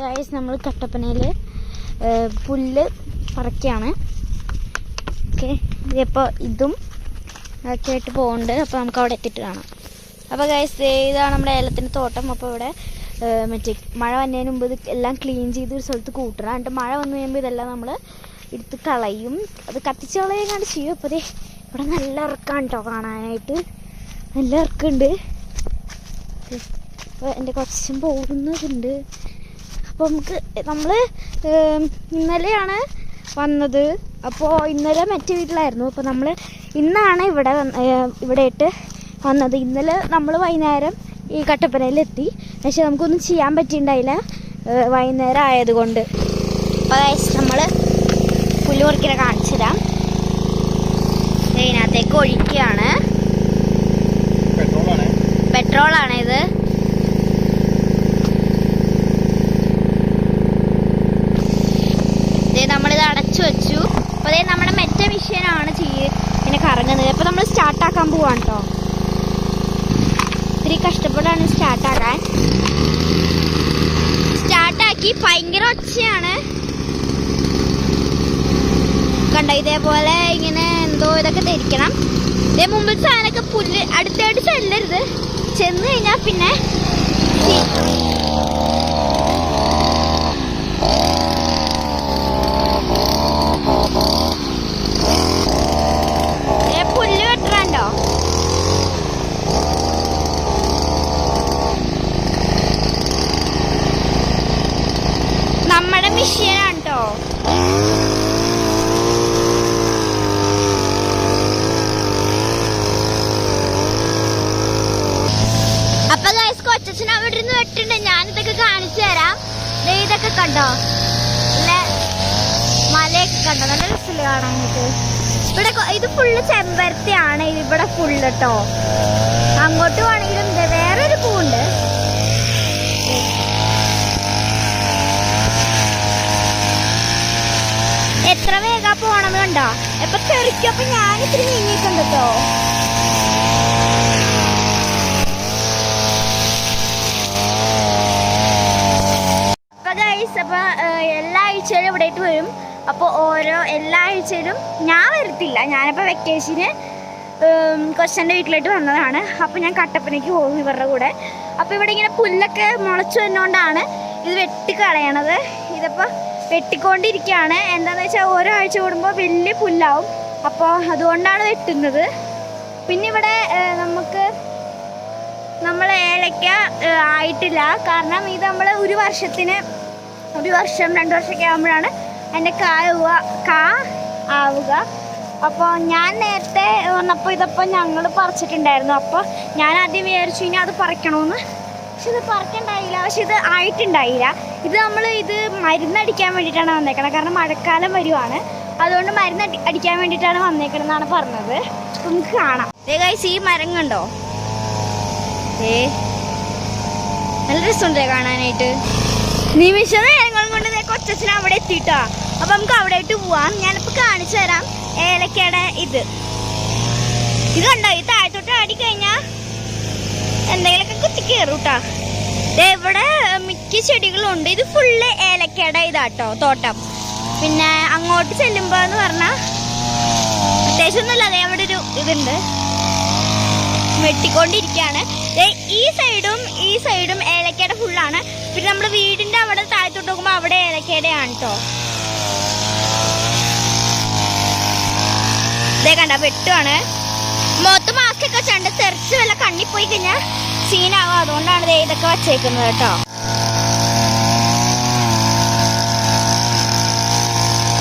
Guys നമ്മൾ കട്ടപ്പനയിൽ പുല്ല് പറിക്കുകയാണ്. ഓക്കെ, ഇതിപ്പോൾ ഇതും ഒക്കെ ആയിട്ട് പോകുന്നുണ്ട്. അപ്പോൾ നമുക്ക് അവിടെ എത്തിയിട്ട് കാണാം. അപ്പോൾ ഗൈസ് ഇതാണ് നമ്മുടെ ഏലത്തിൻ്റെ തോട്ടം. അപ്പോൾ ഇവിടെ മറ്റേ മഴ വന്നതിന് മുമ്പ് ഇത് എല്ലാം ക്ലീൻ ചെയ്ത് ഒരു സ്ഥലത്ത് കൂട്ടണം. എന്നിട്ട് മഴ വന്നു കഴിയുമ്പോൾ ഇതെല്ലാം നമ്മൾ എടുത്ത് കളയും. അത് കത്തിച്ച് കളയാണ്ട് ചെയ്യും. അപ്പോൾ ദേ ഇവിടെ നല്ല ഇറക്കാണ് കേട്ടോ കാണാനായിട്ട്, നല്ല ഇറക്കുണ്ട്. അപ്പോൾ എൻ്റെ കൊച്ചൻ പോകുന്നതുണ്ട്. അപ്പോൾ നമ്മൾ ഇന്നലെയാണ് വന്നത്. അപ്പോൾ ഇന്നലെ മറ്റേ വീട്ടിലായിരുന്നു. അപ്പോൾ നമ്മൾ ഇന്നാണ് ഇവിടെയിട്ട് വന്നത്. ഇന്നലെ നമ്മൾ വൈകുന്നേരം ഈ കട്ടപ്പനയിലെത്തി. പക്ഷെ നമുക്കൊന്നും ചെയ്യാൻ പറ്റിയിട്ടുണ്ടായില്ല വൈകുന്നേരം ആയതുകൊണ്ട്. അപ്പോൾ നമ്മൾ പുല്ല് മുറിക്കണ കാണിച്ചു തരാം. ഇതിനകത്തേക്ക് ഒഴിക്കുകയാണ്. പെട്രോളാണ് ഇത്. നമ്മളിത് അടച്ചു വെച്ചു. അപ്പോൾ അതേ നമ്മുടെ മെറ്റ മെഷീനാണ് ഇങ്ങനെ കറങ്ങുന്നത്. അപ്പോൾ നമ്മൾ സ്റ്റാർട്ടാക്കാൻ പോവാണ് കേട്ടോ. ഇത്തിരി കഷ്ടപ്പെടാണ് സ്റ്റാർട്ടാക്കാൻ. സ്റ്റാർട്ടാക്കി ഭയങ്കര ഒച്ചയാണ് കണ്ടോ. ഇതേപോലെ ഇങ്ങനെ എന്തോ ഇതൊക്കെ ധരിക്കണം. ഇതേ മുമ്പിൽ സാധനമൊക്കെ പുല്ല് അടുത്തായിട്ട് ചെല്ലരുത്. ചെന്ന് കഴിഞ്ഞാൽ പിന്നെ പുല്ല് വെട്ടണോ. നമ്മുടെ മെഷീനാണ് കേട്ടോ. അപ്പൊ ഗൈസ് കൊച്ചച്ഛൻ അവിടെ ഇരുന്ന് വെട്ടുണ്ട്. ഞാനിതൊക്കെ കാണിച്ചു തരാം. ഇതൊക്കെ കണ്ടോ, മലയൊക്കെ കണ്ടോ, നല്ല രസമില്ല കാണാനായിട്ട്. ഇവിടെ ഇത് ഫുള്ള് ചെമ്പരത്തിയാണ്. ഇവിടെ ഫുള്ള് കേട്ടോ. അങ്ങോട്ട് വേണമെങ്കിലും വേറൊരു പൂവുണ്ട്. എത്ര വേഗ പോണെന്ന് കണ്ടോ. എപ്പൊ തെറിക്കപ്പോ ഞാനിത്തിരി നീങ്ങിയിട്ടുണ്ട് കേട്ടോ. അപ്പൊ എല്ലാ ആഴ്ചയിലും ഇവിടേക്ക് വരും. അപ്പോൾ എല്ലാ ആഴ്ചയിലും ഞാൻ വരത്തില്ല. ഞാനിപ്പോൾ വെക്കേഷന് കൊച്ചൻ്റെ വീട്ടിലോട്ട് വന്നതാണ്. അപ്പോൾ ഞാൻ കട്ടപ്പനയ്ക്ക് പോകും ഇവരുടെ കൂടെ. അപ്പോൾ ഇവിടെ ഇങ്ങനെ പുല്ലൊക്കെ മുളച്ചു വന്നുകൊണ്ടാണ് ഇത് വെട്ടിക്കളയണത്. ഇതിപ്പോൾ വെട്ടിക്കൊണ്ടിരിക്കുകയാണ്. എന്താണെന്ന് വെച്ചാൽ ഓരോ ആഴ്ച കൂടുമ്പോൾ വലിയ പുല്ലാവും. അപ്പോൾ അതുകൊണ്ടാണ് വെട്ടുന്നത്. പിന്നെ ഇവിടെ നമ്മൾ ഏലക്ക ആയിട്ടില്ല. കാരണം ഇത് നമ്മൾ ഒരു വർഷം 2 വർഷമൊക്കെ ആകുമ്പോഴാണ് എൻ്റെ കാ ആവുക. അപ്പോൾ ഞാൻ നേരത്തെ വന്നപ്പോൾ ഇതപ്പോൾ ഞങ്ങൾ പറിച്ചിട്ടുണ്ടായിരുന്നു. അപ്പോൾ ഞാൻ ആദ്യം വിചാരിച്ചു ഇനി അത് പറിക്കണമെന്ന്. പക്ഷെ ഇത് പറിക്കണ്ടായില്ല. പക്ഷെ ഇത് ആയിട്ടുണ്ടായില്ല. ഇത് മരുന്നടിക്കാൻ വേണ്ടിയിട്ടാണ് വന്നേക്കണത്. കാരണം മഴക്കാലം വരുവാണ്. അതുകൊണ്ട് മരുന്ന് അടിക്കാൻ വേണ്ടിയിട്ടാണ് വന്നേക്കണമെന്നാണ് പറഞ്ഞത്. നമുക്ക് കാണാം. ഗൈസ് ഈ മരം കണ്ടോ. നല്ല രസമുണ്ട് കാണാനായിട്ട്. നിമിഷ നേരങ്ങളും കൊണ്ട് കൊച്ചച്ഛൻ അവിടെ എത്തിയിട്ടാ. അപ്പൊ നമുക്ക് അവിടെയായിട്ട് പോവാം. ഞാനിപ്പോ കാണിച്ചു തരാം ഏലക്കയുടെ ഇത് കണ്ടോ. ഈ താഴത്തോട്ട് ആടിക്കഴിഞ്ഞാ എന്തെങ്കിലുമൊക്കെ കുത്തി കയറൂട്ടാ. ഇവിടെ മിക്ക ചെടികളും ഉണ്ട്. ഇത് ഫുള്ള് ഏലക്കയുടെ ഇതാട്ടോ തോട്ടം. പിന്നെ അങ്ങോട്ട് ചെല്ലുമ്പോ എന്ന് പറഞ്ഞാ അത്യാവശ്യം ഒന്നുമില്ല. അതേ അവിടെ ഒരു ഇതുണ്ട്, വെട്ടിക്കൊണ്ടിരിക്കുകയാണ്. ഈ സൈഡും ഏലക്കയുടെ ഫുള്ളാണ്. പിന്നെ നമ്മുടെ വീടിന്റെ അവിടെ താഴത്തോട്ട് നോക്കുമ്പോ അവിടെ ഏലക്കയുടെ ആണ് കേട്ടോ. ഇതേ കണ്ട വെട്ടുവാണ്. മുഖത്ത് മാസ്ക് ഒക്കെ വെച്ചാണ്ട് തെറിച്ച് വല്ല കണ്ണി പോയി കഴിഞ്ഞാൽ സീനാകും. അതുകൊണ്ടാണ് ഇതൊക്കെ വച്ചേക്കുന്നത് കേട്ടോ.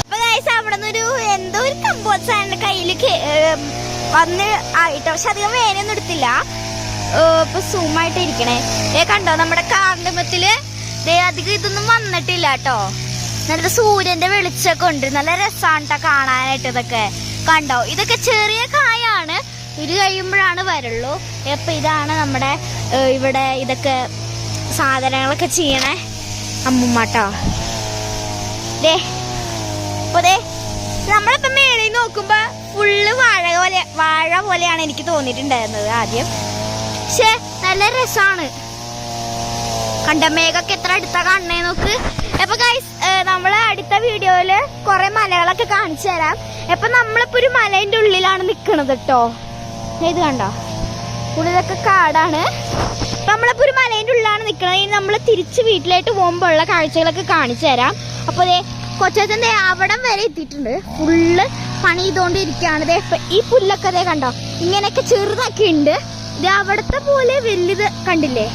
അപ്പൊ ഗൈസ് അവിടെ നിന്നൊരു എന്തോ ഒരു കമ്പോസാന്റെ കയ്യില് വന്ന് ആയിട്ടോ. പക്ഷെ അധികം വേനൊന്നും എടുത്തില്ല. ഇപ്പൊ സൂമായിട്ട് ഇരിക്കണേ. കണ്ടോ നമ്മുടെ കാർഡമത്തില് അധികം ഇതൊന്നും വന്നിട്ടില്ല കേട്ടോ. നല്ല സൂര്യന്റെ വെളിച്ചൊക്കെ ഉണ്ട്. നല്ല രസമാണ് കേട്ടോ കാണാനായിട്ട്. ഇതൊക്കെ കണ്ടോ, ഇതൊക്കെ ചെറിയ കായാണ്. ഇത് കഴിയുമ്പോഴാണ് വരുള്ളൂ. അപ്പൊ ഇതാണ് നമ്മുടെ ഇവിടെ ഇതൊക്കെ സാധനങ്ങളൊക്കെ ചെയ്യണേ അമ്മുമ്മാട്ടോ. നമ്മളിപ്പോ മേളിൽ നോക്കുമ്പോ ഫുള്ള് വാഴ പോലെയാണ് എനിക്ക് തോന്നിയിട്ടുണ്ടായിരുന്നത് ആദ്യം. പക്ഷെ നല്ല രസമാണ്. കണ്ട മേഘമൊക്കെ എത്ര അടുത്താ കാണണേ നോക്ക്. അപ്പൊ ഗൈസ് നമ്മള് അടുത്ത വീഡിയോയില് കുറെ മലകളൊക്കെ കാണിച്ചു തരാം. അപ്പൊ നമ്മളിപ്പോ ഒരു മലേന്റെ ഉള്ളിലാണ് നിക്കണത് കേട്ടോ. ഇത് കണ്ടോ, ഉള്ളിലൊക്കെ കാടാണ്. നമ്മളിപ്പോ ഒരു മലേന്റെ ഉള്ളിലാണ് നിക്കണത്. ഇനി നമ്മള് തിരിച്ച് വീട്ടിലേക്ക് പോകുമ്പോ ഉള്ള കാഴ്ചകളൊക്കെ കാണിച്ചു തരാം. അപ്പൊ കൊച്ചച്ഛൻ്റെ അവിടം വരെ എത്തിയിട്ടുണ്ട്. ഫുള്ള് പണി ചെയ്തോണ്ടിരിക്കുകയാണ്. ഈ പുല്ലൊക്കെ അതേ കണ്ടോ, ഇങ്ങനെയൊക്കെ ചെറുതൊക്കെ ഉണ്ട്. ഇത് അവിടത്തെ പോലെ വലുത് കണ്ടില്ലേ.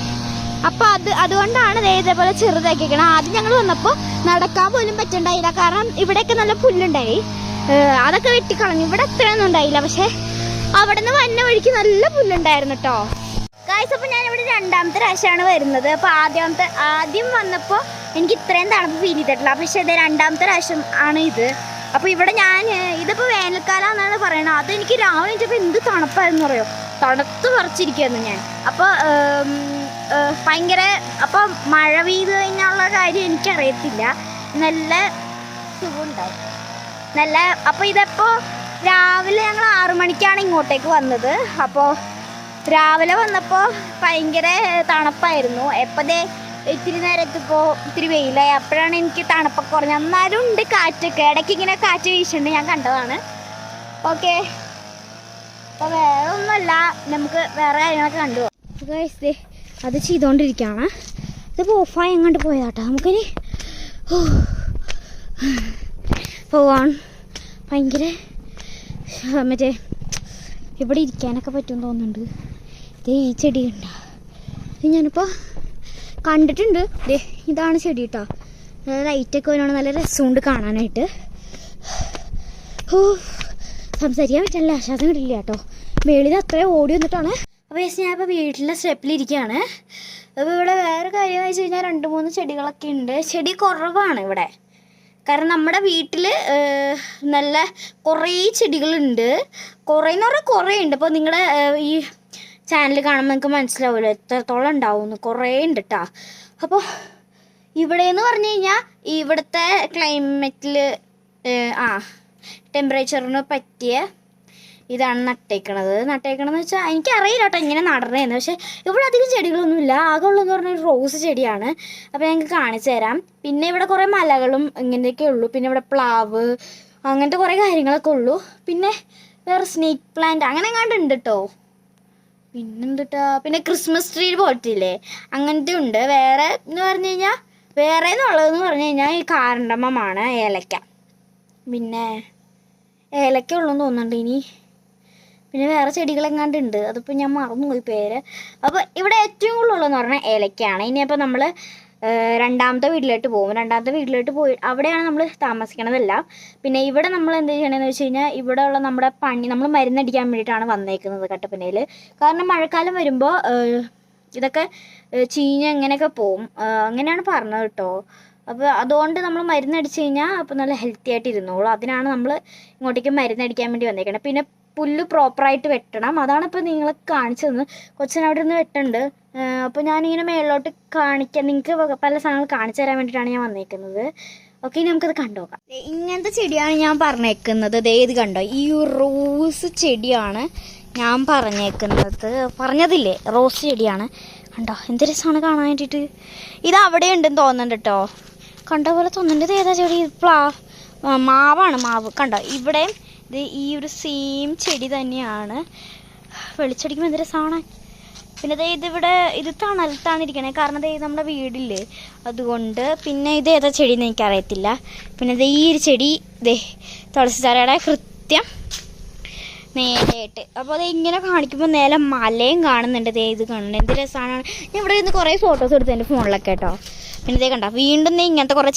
അപ്പൊ അതുകൊണ്ടാണ് ഇതേപോലെ ചെറുതാക്കിക്കണം. ആദ്യം ഞങ്ങൾ വന്നപ്പോ നടക്കാൻ പോലും പറ്റണ്ടായില്ല, കാരണം ഇവിടെയൊക്കെ നല്ല പുല്ലുണ്ടായി. അതൊക്കെ വെട്ടിക്കളഞ്ഞു. ഇവിടെ അത്രയൊന്നും ഉണ്ടായില്ല, പക്ഷെ അവിടെ നിന്ന് വന്ന വഴിക്ക് നല്ല പുല്ലുണ്ടായിരുന്നു കേട്ടോ ഗായ്സ്. അപ്പൊ ഞാൻ ഇവിടെ രണ്ടാമത്തെ പ്രാവശ്യമാണ് വരുന്നത്. അപ്പൊ ആദ്യം വന്നപ്പോ എനിക്ക് ഇത്രയും തണുപ്പ് ഫീൽ ചെയ്തിട്ടില്ല, പക്ഷെ ഇത് രണ്ടാമത്തെ പ്രാവശ്യം ആണ് ഇത്. അപ്പൊ ഇവിടെ ഇതിപ്പോ വേനൽക്കാലം എന്നാണ് പറയണത്. അതെനിക്ക് രാവിലെ വെച്ചപ്പോ എന്ത് തണുപ്പായിരുന്നു പറയോ, തണുത്ത് പറിച്ചിരിക്കുന്നു ഞാൻ. അപ്പൊ ഭയങ്കര, അപ്പൊ മഴ പെയ്ത് കഴിഞ്ഞുള്ള കാര്യം എനിക്കറിയത്തില്ല. നല്ല സുഖമുണ്ടാവും നല്ല. അപ്പൊ ഇതിപ്പോ രാവിലെ ഞങ്ങൾ 6 മണിക്കാണ് ഇങ്ങോട്ടേക്ക് വന്നത്. അപ്പോൾ രാവിലെ വന്നപ്പോൾ ഭയങ്കര തണുപ്പായിരുന്നു. എപ്പോഴേ ഇത്തിരി നേരത്തിപ്പോൾ ഇത്തിരി വെയിലായി. അപ്പോഴാണ് എനിക്ക് തണുപ്പൊക്കെ കുറഞ്ഞത്. എന്നാലും ഉണ്ട് കാറ്റൊക്കെ, ഇടയ്ക്ക് ഇങ്ങനെ കാറ്റ് വീശുന്നുണ്ട്, ഞാൻ കണ്ടതാണ്. ഓക്കെ, അപ്പോൾ വേറെ ഒന്നുമല്ല, നമുക്ക് വേറെ കാര്യങ്ങളൊക്കെ കണ്ടുപോകാം. അത് ചെയ്തുകൊണ്ടിരിക്കുകയാണ്. ഇതിപ്പോൾ ഓഫായി എങ്ങോട്ട് പോയതാട്ടോ. നമുക്കിനി പോവാൻ ഭയങ്കര മറ്റേ ഇവിടെ ഇരിക്കാനൊക്കെ പറ്റുമെന്ന് തോന്നുന്നുണ്ട്. ഈ ചെടി കണ്ടോ, ഇത് ഞാനിപ്പോൾ കണ്ടിട്ടുണ്ട്. ഇതാണ് ചെടി കേട്ടോ. ലൈറ്റൊക്കെ വരുവാണ്, നല്ല രസമുണ്ട് കാണാനായിട്ട്. സംസാരിക്കാൻ പറ്റില്ല, ആശ്വാസം കിട്ടില്ല കേട്ടോ. മേളിൽ അത്രയും ഓടി വന്നിട്ടാണ്. അപ്പോൾ ഞാനിപ്പോൾ വീട്ടിലെ സ്റ്റെപ്പിലിരിക്കുകയാണ്. അപ്പോൾ ഇവിടെ വേറെ കാര്യം എന്ന് വെച്ച് കഴിഞ്ഞാൽ 2-3 ചെടികളൊക്കെ ഉണ്ട്. ചെടി കുറവാണ് ഇവിടെ, കാരണം നമ്മുടെ വീട്ടിൽ നല്ല കുറേ ചെടികളുണ്ട്. കുറേന്ന് പറഞ്ഞാൽ കുറേ ഉണ്ട്. അപ്പോൾ നിങ്ങളുടെ ഈ ചാനൽ കാണുമ്പോൾ നിങ്ങൾക്ക് മനസ്സിലാവുമല്ലോ എത്രത്തോളം ഉണ്ടാവുമെന്ന്. കുറേ ഉണ്ട് കേട്ടോ. അപ്പോൾ ഇവിടെയെന്ന് പറഞ്ഞു കഴിഞ്ഞാൽ ഇവിടുത്തെ ക്ലൈമറ്റിൽ ടെമ്പറേച്ചറിന് പറ്റിയ ഇതാണ് നട്ടേക്കണമെന്ന് വെച്ചാൽ എനിക്കറിയില്ല കേട്ടോ ഇങ്ങനെ നടണേന്ന്. പക്ഷേ ഇവിടെ അധികം ചെടികളൊന്നുമില്ല. ആകെ ഉള്ളതെന്ന് പറഞ്ഞാൽ റോസ് ചെടിയാണ്. അപ്പോൾ ഞങ്ങൾക്ക് കാണിച്ചു തരാം. പിന്നെ ഇവിടെ കുറേ മലകളും ഇങ്ങനെയൊക്കെ ഉള്ളൂ. പിന്നെ ഇവിടെ പ്ലാവ് അങ്ങനത്തെ കുറേ കാര്യങ്ങളൊക്കെ ഉള്ളൂ. പിന്നെ വേറെ സ്നേക്ക് പ്ലാന്റ് അങ്ങനെ എങ്ങാണ്ട് കേട്ടോ. പിന്നെന്തിട്ടാ, പിന്നെ ക്രിസ്മസ് ട്രീ പോലത്തെ ഇല്ലേ, അങ്ങനത്തെ ഉണ്ട്. വേറെ എന്ന് പറഞ്ഞു കഴിഞ്ഞാൽ വേറെ എന്നുള്ളതെന്ന് പറഞ്ഞു കഴിഞ്ഞാൽ ഈ കാരണ്ടമ്മമാണ്, ഏലക്ക. പിന്നെ ഏലക്ക ഉള്ളതെന്ന് തോന്നുന്നുണ്ട് ഇനി. പിന്നെ വേറെ ചെടികളെങ്ങാണ്ട് ഉണ്ട്, അതിപ്പോൾ ഞാൻ മറന്നുപോയി പേര്. അപ്പോൾ ഇവിടെ ഏറ്റവും കൂടുതലുള്ളതെന്ന് പറഞ്ഞാൽ ഏലക്കയാണ്. ഇനിയപ്പോൾ നമ്മൾ രണ്ടാമത്തെ വീട്ടിലോട്ട് പോകും. രണ്ടാമത്തെ വീട്ടിലോട്ട് പോയി അവിടെയാണ് നമ്മൾ താമസിക്കണതെല്ലാം. പിന്നെ ഇവിടെ നമ്മൾ എന്ത് ചെയ്യണമെന്ന് വെച്ച് കഴിഞ്ഞാൽ ഇവിടെ ഉള്ള നമ്മുടെ പണി നമ്മൾ മരുന്നടിക്കാൻ വേണ്ടിയിട്ടാണ് വന്നേക്കുന്നത് കട്ടപ്പനയിൽ. കാരണം മഴക്കാലം വരുമ്പോൾ ഇതൊക്കെ ചീഞ്ഞ് അങ്ങനെയൊക്കെ പോവും, അങ്ങനെയാണ് പറഞ്ഞത് കേട്ടോ. അപ്പോൾ അതുകൊണ്ട് നമ്മൾ മരുന്നടിച്ച് കഴിഞ്ഞാൽ അപ്പോൾ നല്ല ഹെൽത്തി ആയിട്ട് ഇരുന്നോളൂ. അതിനാണ് നമ്മൾ ഇങ്ങോട്ടേക്ക് മരുന്നടിക്കാൻ വേണ്ടി വന്നേക്കുന്നത്. പിന്നെ പുല്ല് പ്രോപ്പറായിട്ട് വെട്ടണം, അതാണ് ഇപ്പോൾ നിങ്ങൾ കാണിച്ചു തന്നത്. കൊച്ചിനവിടെ നിന്ന് വെട്ടുണ്ട്. അപ്പോൾ ഞാനിങ്ങനെ മേളിലോട്ട് കാണിക്കാൻ, നിങ്ങൾക്ക് പല സാധനങ്ങൾ കാണിച്ചു തരാൻ വേണ്ടിയിട്ടാണ് ഞാൻ വന്നേക്കുന്നത്. ഓക്കെ, ഇനി നമുക്കത് കണ്ടുനോക്കാം. ഇങ്ങനത്തെ ചെടിയാണ് ഞാൻ പറഞ്ഞേക്കുന്നത്. ഇത് കണ്ടോ, ഈ റോസ് ചെടിയാണ് ഞാൻ പറഞ്ഞതില്ലേ, റോസ് ചെടിയാണ്. കണ്ടോ എന്ത് രസമാണ് കാണാൻ വേണ്ടിയിട്ട്. ഇത് അവിടെ ഉണ്ടെന്ന് തോന്നുന്നുണ്ട് കേട്ടോ. കണ്ട പോലെ തോന്നുന്നുണ്ട്. ഇത് ഏതാ ചെടി? മാവാണ്, മാവ്. കണ്ടോ ഇവിടെ ഇത് ഈ ഒരു സെയിം ചെടി തന്നെയാണ്. വെളിച്ചടിക്കുമ്പോൾ എന്ത് രസമാണ്. പിന്നെ ഇതിവിടെ ഇത് തണലത്താണിരിക്കണേ, കാരണം നമ്മുടെ വീടില്ലേ അതുകൊണ്ട്. പിന്നെ ഇത് ഏതാ ചെടിയെന്ന് എനിക്കറിയത്തില്ല. പിന്നെ ഈ ഒരു ചെടി തുളസിച്ചാരയുടെ കൃത്യം നേരെയായിട്ട്. അപ്പോൾ അത് ഇങ്ങനെ കാണിക്കുമ്പോൾ നേരെ മലയും കാണുന്നുണ്ട്. ഇത് കാണുന്നുണ്ട്, എന്ത് രസമാണ്. ഞാൻ ഇവിടെ നിന്ന് കുറേ ഫോട്ടോസ് എടുത്തു എൻ്റെ ഫോണിലൊക്കെ കേട്ടോ. പിന്നെ കണ്ടോ വീണ്ടും ഇങ്ങനത്തെ കുറേ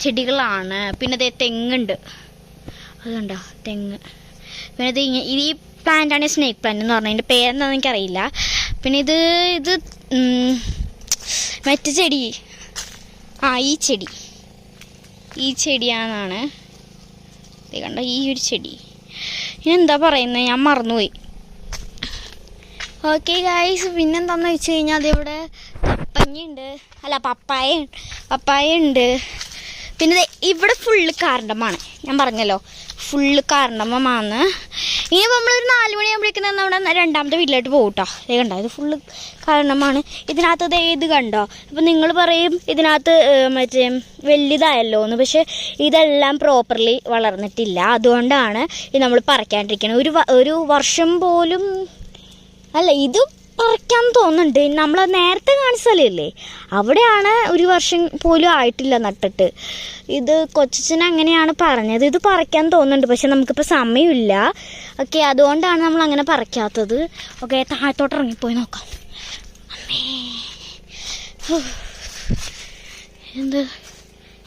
ചെടികളാണ്. പിന്നെ തെങ്ങുണ്ട്, അത് കണ്ടോ തെങ്ങ്. പിന്നെ ഇത് ഈ പ്ലാന്റാണ് സ്നേക്ക് പ്ലാന്റ് എന്ന് പറഞ്ഞാൽ. അതിൻ്റെ പേരെന്താണെന്ന് എനിക്കറിയില്ല. പിന്നെ ഇത് മറ്റു ചെടി, ഈ ചെടിയാണെന്നാണ്. ഇത് കണ്ടോ ഈ ഒരു ചെടി. ഇനി എന്താ പറയുന്നത്, ഞാൻ മറന്നുപോയി. ഓക്കെ ഗായ്സ്, പിന്നെന്താണെന്ന് വെച്ച് കഴിഞ്ഞാൽ അതിവിടെ പപ്പായ ഉണ്ട്. പിന്നെ ഇവിടെ ഫുള്ള് കാരണ്ടമാണ്, ഞാൻ പറഞ്ഞല്ലോ ഫുള്ള് കാരണ്ടമാണ്. ഇനിയിപ്പോൾ നമ്മളൊരു 4 മണിയാകുമ്പോഴേക്കും നമ്മുടെ രണ്ടാമത്തെ വീട്ടിലോട്ട് പോകും കേട്ടോ. ഇത് കണ്ടോ, ഇത് ഫുള്ള് കാരണമാണ്. ഇതിനകത്ത് ഇത് കണ്ടോ. അപ്പോൾ നിങ്ങൾ പറയും ഇതിനകത്ത് മറ്റേ വലിയതായല്ലോ എന്ന്, പക്ഷേ ഇതെല്ലാം പ്രോപ്പർലി വളർന്നിട്ടില്ല. അതുകൊണ്ടാണ് ഇത് നമ്മൾ പറിക്കാണ്ടിരിക്കുന്നത്. ഒരു വർഷം പോലും അല്ല, ഇത് പറിക്കാൻ തോന്നുന്നുണ്ട്. നമ്മൾ നേരത്തെ കാണിച്ച സ്ഥലമില്ലേ, അവിടെയാണ് ഒരു വർഷം പോലും ആയിട്ടില്ല നട്ടിട്ട്. ഇത് കൊച്ചച്ഛൻ അങ്ങനെയാണ് പറഞ്ഞത്. ഇത് പറിക്കാൻ തോന്നുന്നുണ്ട്, പക്ഷെ നമുക്കിപ്പോൾ സമയമില്ല. ഓക്കെ, അതുകൊണ്ടാണ് നമ്മൾ അങ്ങനെ പറിക്കാത്തത്. ഓക്കെ, താഴത്തോട്ട് ഇറങ്ങിപ്പോയി നോക്കാം. അമ്മേ, എന്ത്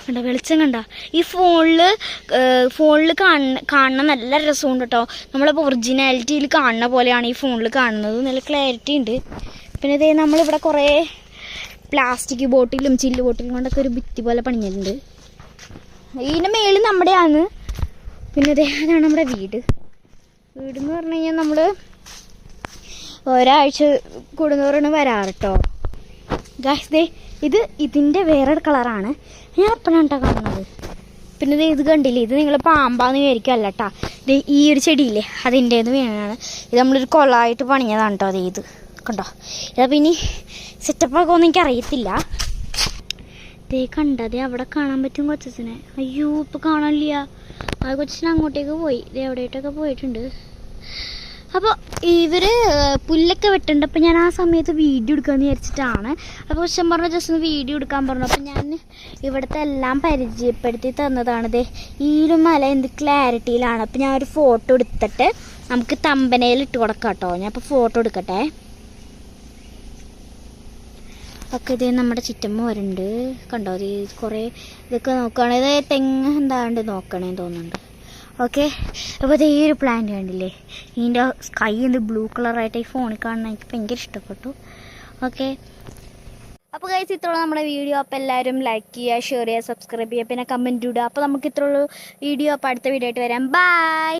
കണ്ട വെളിച്ചം കണ്ട. ഈ ഫോണിൽ കാണുന്ന നല്ല രസമുണ്ട് കേട്ടോ. നമ്മളിപ്പോൾ ഒറിജിനാലിറ്റിയിൽ കാണുന്ന പോലെയാണ് ഈ ഫോണിൽ കാണുന്നത്. നല്ല ക്ലാരിറ്റി ഉണ്ട്. പിന്നെ ഇതേ നമ്മളിവിടെ കുറേ പ്ലാസ്റ്റിക് ബോട്ടിലും ചില്ല് ബോട്ടിലും കൊണ്ടൊക്കെ ഒരു ഭിത്തി പോലെ പണിഞ്ഞിട്ടുണ്ട്. ഇതിൻ്റെ മേളിൽ നമ്മുടെയാണ്. പിന്നെ ഇതേ അതാണ് നമ്മുടെ വീടെന്ന് പറഞ്ഞു കഴിഞ്ഞാൽ നമ്മൾ ഒരാഴ്ച കൂടുന്നവരാണ് വരാറ് കേട്ടോ. ഗായ്സ് ദേ ഇതിൻ്റെ വേറെ കളറാണ്, ഞാൻ എപ്പോഴാണ് കേട്ടോ കാണുന്നത്. പിന്നെ ഇത് കണ്ടില്ലേ, ഇത് നിങ്ങൾ പാമ്പാന്ന് വിചാരിക്കല്ല കേട്ടോ. ഇത് ഈ ഒരു ചെടിയില്ലേ അതിൻ്റേത് വീണാണ്. ഇത് നമ്മളൊരു കുളമായിട്ട് പണിഞ്ഞതാണ് കേട്ടോ. ഇത് കണ്ടോ, ഇതപ്പോൾ ഇനി സെറ്റപ്പൊക്കെ ഒന്നും എനിക്കറിയത്തില്ല. ഇതേ കണ്ടതേ അവിടെ കാണാൻ പറ്റും കൊച്ചച്ഛനെ. അയ്യോ ഇപ്പോൾ കാണാനില്ല. ആ കൊച്ചച്ഛൻ അങ്ങോട്ടേക്ക് പോയി, ഇത് എവിടെയായിട്ടൊക്കെ പോയിട്ടുണ്ട്. അപ്പോൾ ഇവർ പുല്ലൊക്കെ വെട്ടുണ്ട്. അപ്പോൾ ഞാൻ ആ സമയത്ത് വീഡിയോ എടുക്കാമെന്ന് വിചാരിച്ചിട്ടാണ്. അപ്പോൾ കൊച്ചൻ പറഞ്ഞു ജസ്റ്റ് ഒന്ന് വീഡിയോ എടുക്കാൻ പറഞ്ഞു. അപ്പോൾ ഞാൻ ഇവിടുത്തെ എല്ലാം പരിചയപ്പെടുത്തി തന്നതാണ്. ഇതേ ഈ ഒരു മല എന്ത് ക്ലാരിറ്റിയിലാണ്. അപ്പോൾ ഞാൻ ഒരു ഫോട്ടോ എടുത്തിട്ട് നമുക്ക് തമ്പനയിൽ ഇട്ട് കൊടുക്കാം കേട്ടോ. ഞാൻ ഇപ്പോൾ ഫോട്ടോ എടുക്കട്ടെ. ഒക്കെ ഇതേ നമ്മുടെ ചുറ്റമ്മ വരുന്നുണ്ട് കണ്ടോ. ഇത് കുറേ ഇതൊക്കെ നോക്കുകയാണെങ്കിൽ തെങ്ങ് എന്താണ്ട് നോക്കണേന്ന് തോന്നുന്നുണ്ട്. ഓക്കെ, അപ്പോൾ ഇത് ഈ ഒരു പ്ലാന്റ് കണ്ടില്ലേ, ഇതിൻ്റെ സ്കൈ എന്ത് ബ്ലൂ കളറായിട്ട് ഈ ഫോണിൽ കാണുന്ന എനിക്ക് ഭയങ്കര ഇഷ്ടപ്പെട്ടു. ഓക്കെ, അപ്പോൾ ഗൈസ് ഇത്രയുള്ള നമ്മുടെ വീഡിയോ. അപ്പോൾ എല്ലാവരും ലൈക്ക് ചെയ്യുക, ഷെയർ ചെയ്യുക, സബ്സ്ക്രൈബ് ചെയ്യുക, പിന്നെ കമൻറ്റ് ഇടുക. അപ്പോൾ നമുക്ക് ഇത്രയുള്ള വീഡിയോ. അപ്പോൾ അടുത്ത വീഡിയോ ആയിട്ട് വരാം. ബൈ.